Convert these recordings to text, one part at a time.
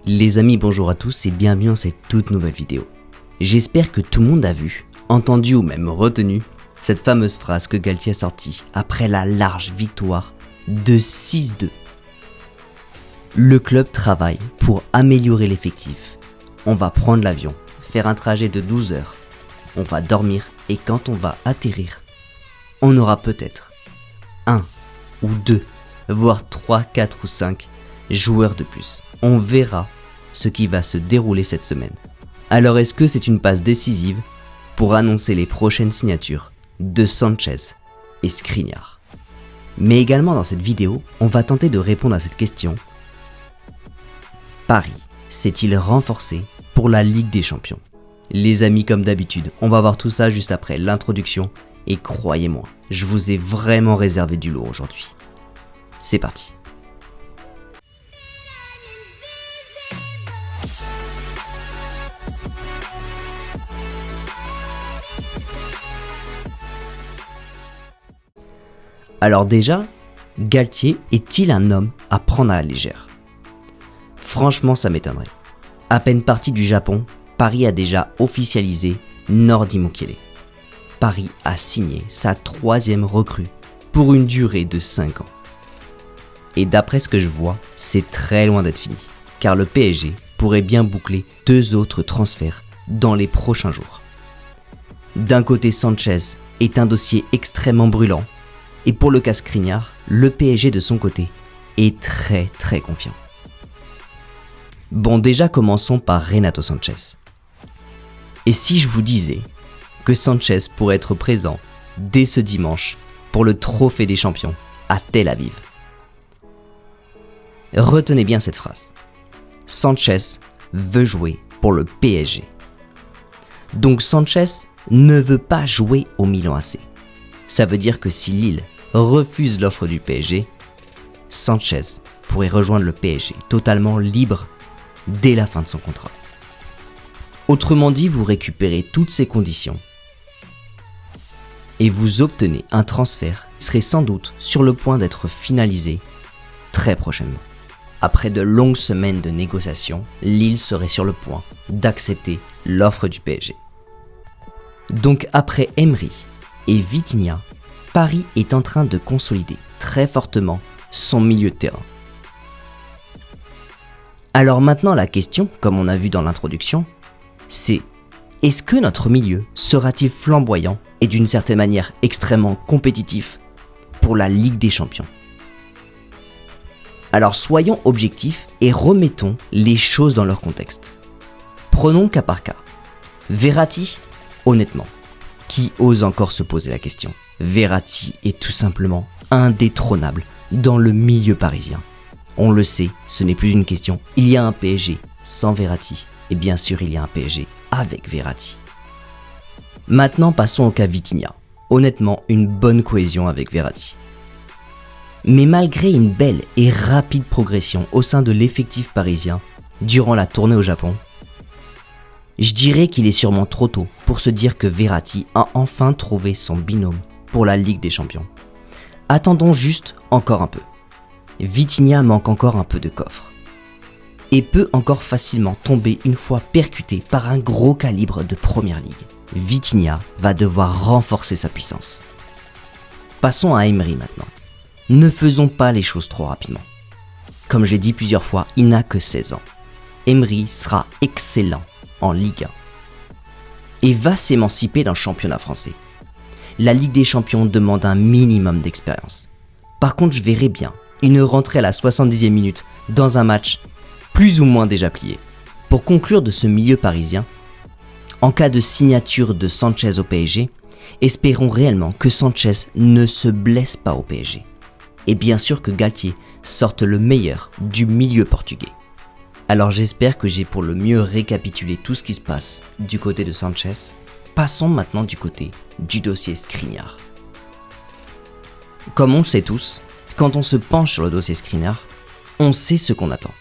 Les amis, bonjour à tous et bienvenue dans cette toute nouvelle vidéo. J'espère que tout le monde a vu, entendu ou même retenu cette fameuse phrase que Galtier a sortie après la large victoire de 6-2. Le club travaille pour améliorer l'effectif. On va prendre l'avion, faire un trajet de 12 heures. On va dormir et quand on va atterrir, on aura peut-être 1 ou 2, voire 3, 4 ou 5 joueurs de plus. On verra ce qui va se dérouler cette semaine. Alors est-ce que c'est une passe décisive pour annoncer les prochaines signatures de Sanchez et Skriniar? Mais également dans cette vidéo, on va tenter de répondre à cette question. Paris s'est-il renforcé pour la Ligue des Champions? Les amis, comme d'habitude, on va voir tout ça juste après l'introduction et croyez-moi, je vous ai vraiment réservé du lourd aujourd'hui. C'est parti. Alors déjà, Galtier est-il un homme à prendre à la légère? Franchement, ça m'étonnerait. À peine parti du Japon, Paris a déjà officialisé Nordi Mukiele. Paris a signé sa 3e recrue pour une durée de 5 ans. Et d'après ce que je vois, c'est très loin d'être fini, car le PSG pourrait bien boucler 2 autres transferts dans les prochains jours. D'un côté, Sanchez est un dossier extrêmement brûlant, et pour le cas Skriniar, le PSG de son côté est très confiant. Bon, déjà commençons par Renato Sanchez. Et si je vous disais que Sanchez pourrait être présent dès ce dimanche pour le Trophée des Champions à Tel Aviv? Retenez bien cette phrase. Sanchez veut jouer pour le PSG. Donc Sanchez ne veut pas jouer au Milan AC. Ça veut dire que si Lille refuse l'offre du PSG, Sanchez pourrait rejoindre le PSG totalement libre dès la fin de son contrat. Autrement dit, vous récupérez toutes ces conditions et vous obtenez un transfert qui serait sans doute sur le point d'être finalisé très prochainement. Après de longues semaines de négociations, Lille serait sur le point d'accepter l'offre du PSG. Donc après Emery et Vitinha, Paris est en train de consolider très fortement son milieu de terrain. Alors maintenant la question, comme on a vu dans l'introduction, c'est est-ce que notre milieu sera-t-il flamboyant et d'une certaine manière extrêmement compétitif pour la Ligue des Champions? Alors soyons objectifs et remettons les choses dans leur contexte. Prenons cas par cas. Verratti, honnêtement, qui ose encore se poser la question? Verratti est tout simplement indétrônable dans le milieu parisien. On le sait, ce n'est plus une question. Il y a un PSG sans Verratti et bien sûr il y a un PSG avec Verratti. Maintenant passons au cas Vitinha. Honnêtement, une bonne cohésion avec Verratti. Mais malgré une belle et rapide progression au sein de l'effectif parisien durant la tournée au Japon, je dirais qu'il est sûrement trop tôt pour se dire que Verratti a enfin trouvé son binôme pour la Ligue des Champions. Attendons juste encore un peu. Vitinha manque encore un peu de coffre et peut encore facilement tomber une fois percuté par un gros calibre de Première Ligue. Vitinha va devoir renforcer sa puissance. Passons à Emery maintenant. Ne faisons pas les choses trop rapidement. Comme j'ai dit plusieurs fois, il n'a que 16 ans. Emery sera excellent en Ligue 1 et va s'émanciper dans le championnat français. La Ligue des Champions demande un minimum d'expérience. Par contre, je verrai bien une rentrée à la 70e minute dans un match plus ou moins déjà plié. Pour conclure de ce milieu parisien, en cas de signature de Sanchez au PSG, espérons réellement que Sanchez ne se blesse pas au PSG. Et bien sûr que Galtier sorte le meilleur du milieu portugais. Alors j'espère que j'ai pour le mieux récapitulé tout ce qui se passe du côté de Sanchez. Passons maintenant du côté du dossier Skriniar. Comme on le sait tous, quand on se penche sur le dossier Skriniar, on sait ce qu'on attend.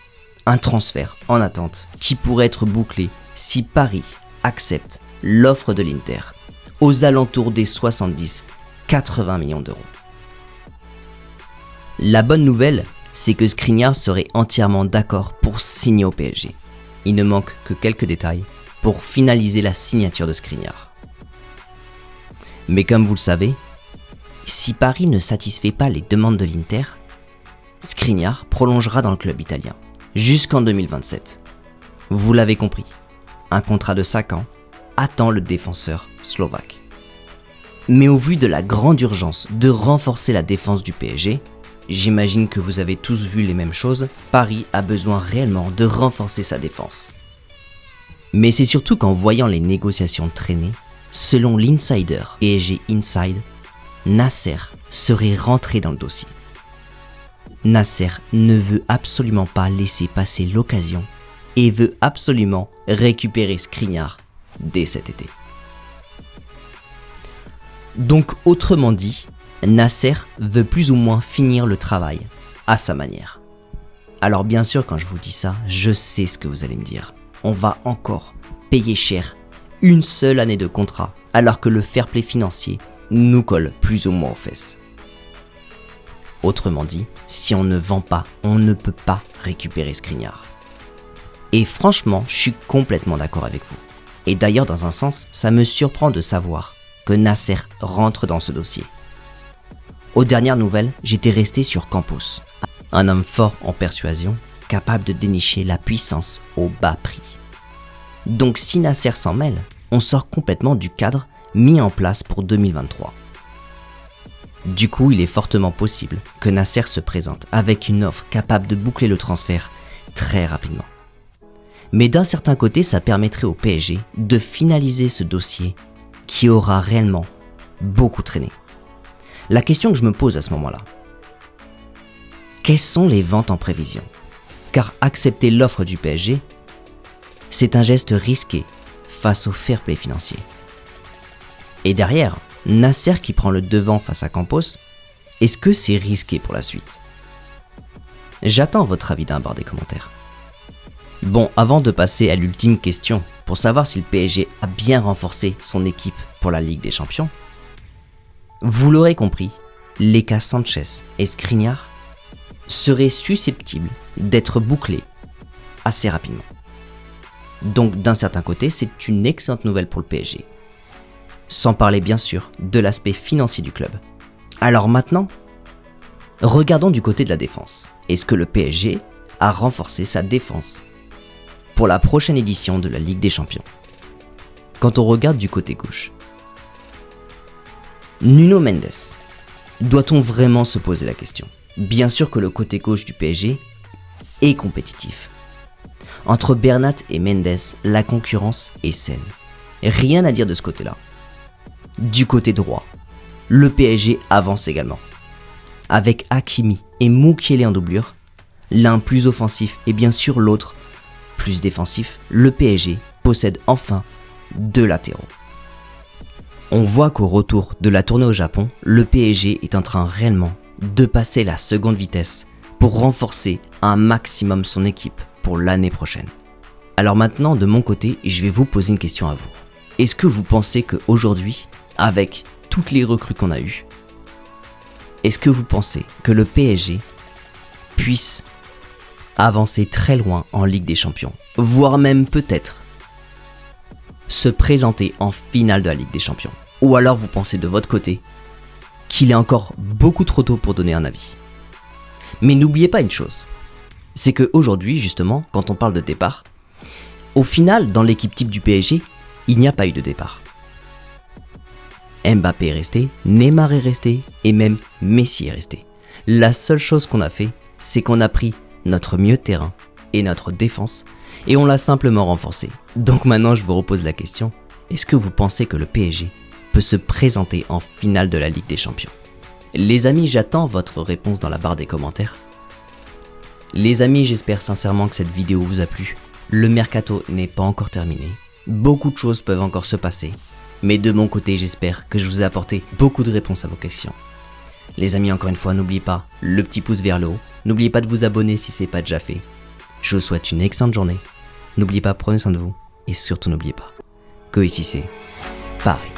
Un transfert en attente qui pourrait être bouclé si Paris accepte l'offre de l'Inter aux alentours des 70-80 millions d'euros. La bonne nouvelle, c'est que Skriniar serait entièrement d'accord pour signer au PSG. Il ne manque que quelques détails pour finaliser la signature de Skriniar. Mais comme vous le savez, si Paris ne satisfait pas les demandes de l'Inter, Skriniar prolongera dans le club italien jusqu'en 2027. Vous l'avez compris, un contrat de 5 ans attend le défenseur slovaque. Mais au vu de la grande urgence de renforcer la défense du PSG, j'imagine que vous avez tous vu les mêmes choses, Paris a besoin réellement de renforcer sa défense. Mais c'est surtout qu'en voyant les négociations traîner, selon l'insider PSG Inside, Nasser serait rentré dans le dossier. Nasser ne veut absolument pas laisser passer l'occasion et veut absolument récupérer Skriniar dès cet été. Donc autrement dit, Nasser veut plus ou moins finir le travail à sa manière. Alors bien sûr, quand je vous dis ça, je sais ce que vous allez me dire. On va encore payer cher une seule année de contrat alors que le fair play financier nous colle plus ou moins aux fesses. Autrement dit, si on ne vend pas, on ne peut pas récupérer Skriniar. Et franchement, je suis complètement d'accord avec vous. Et d'ailleurs, dans un sens, ça me surprend de savoir que Nasser rentre dans ce dossier. Aux dernières nouvelles, j'étais resté sur Campos, un homme fort en persuasion, capable de dénicher la puissance au bas prix. Donc si Nasser s'en mêle, on sort complètement du cadre mis en place pour 2023. Du coup, il est fortement possible que Nasser se présente avec une offre capable de boucler le transfert très rapidement. Mais d'un certain côté, ça permettrait au PSG de finaliser ce dossier qui aura réellement beaucoup traîné. La question que je me pose à ce moment-là, quelles sont les ventes en prévision? Car accepter l'offre du PSG, c'est un geste risqué face au fair play financier. Et derrière, Nasser qui prend le devant face à Campos, est-ce que c'est risqué pour la suite? J'attends votre avis dans la barre des commentaires. Bon, avant de passer à l'ultime question, pour savoir si le PSG a bien renforcé son équipe pour la Ligue des Champions, vous l'aurez compris, les cas Sanchez et Skriniar seraient susceptibles d'être bouclés assez rapidement. Donc d'un certain côté, c'est une excellente nouvelle pour le PSG. Sans parler bien sûr de l'aspect financier du club. Alors maintenant, regardons du côté de la défense. Est-ce que le PSG a renforcé sa défense pour la prochaine édition de la Ligue des Champions? Quand on regarde du côté gauche, Nuno Mendes, doit-on vraiment se poser la question? Bien sûr que le côté gauche du PSG est compétitif. Entre Bernat et Mendes, la concurrence est saine. Rien à dire de ce côté-là. Du côté droit, le PSG avance également. Avec Hakimi et Mukiele en doublure, l'un plus offensif et bien sûr l'autre plus défensif, le PSG possède enfin 2 latéraux. On voit qu'au retour de la tournée au Japon, le PSG est en train réellement de passer la seconde vitesse pour renforcer un maximum son équipe pour l'année prochaine. Alors maintenant, de mon côté, je vais vous poser une question à vous. Est-ce que vous pensez qu'aujourd'hui, avec toutes les recrues qu'on a eues, est-ce que vous pensez que le PSG puisse avancer très loin en Ligue des Champions, voire même peut-être se présenter en finale de la Ligue des Champions? Ou alors vous pensez de votre côté qu'il est encore beaucoup trop tôt pour donner un avis? Mais n'oubliez pas une chose, c'est qu'aujourd'hui justement, quand on parle de départ, au final dans l'équipe type du PSG, il n'y a pas eu de départ. Mbappé est resté, Neymar est resté et même Messi est resté. La seule chose qu'on a fait, c'est qu'on a pris notre milieu de terrain et notre défense et on l'a simplement renforcé. Donc maintenant je vous repose la question, est-ce que vous pensez que le PSG peut se présenter en finale de la Ligue des Champions? Les amis, j'attends votre réponse dans la barre des commentaires. Les amis, j'espère sincèrement que cette vidéo vous a plu. Le mercato n'est pas encore terminé. Beaucoup de choses peuvent encore se passer. Mais de mon côté, j'espère que je vous ai apporté beaucoup de réponses à vos questions. Les amis, encore une fois, n'oubliez pas le petit pouce vers le haut. N'oubliez pas de vous abonner si ce n'est pas déjà fait. Je vous souhaite une excellente journée. N'oubliez pas, prenez soin de vous. Et surtout, n'oubliez pas que ici c'est Paris.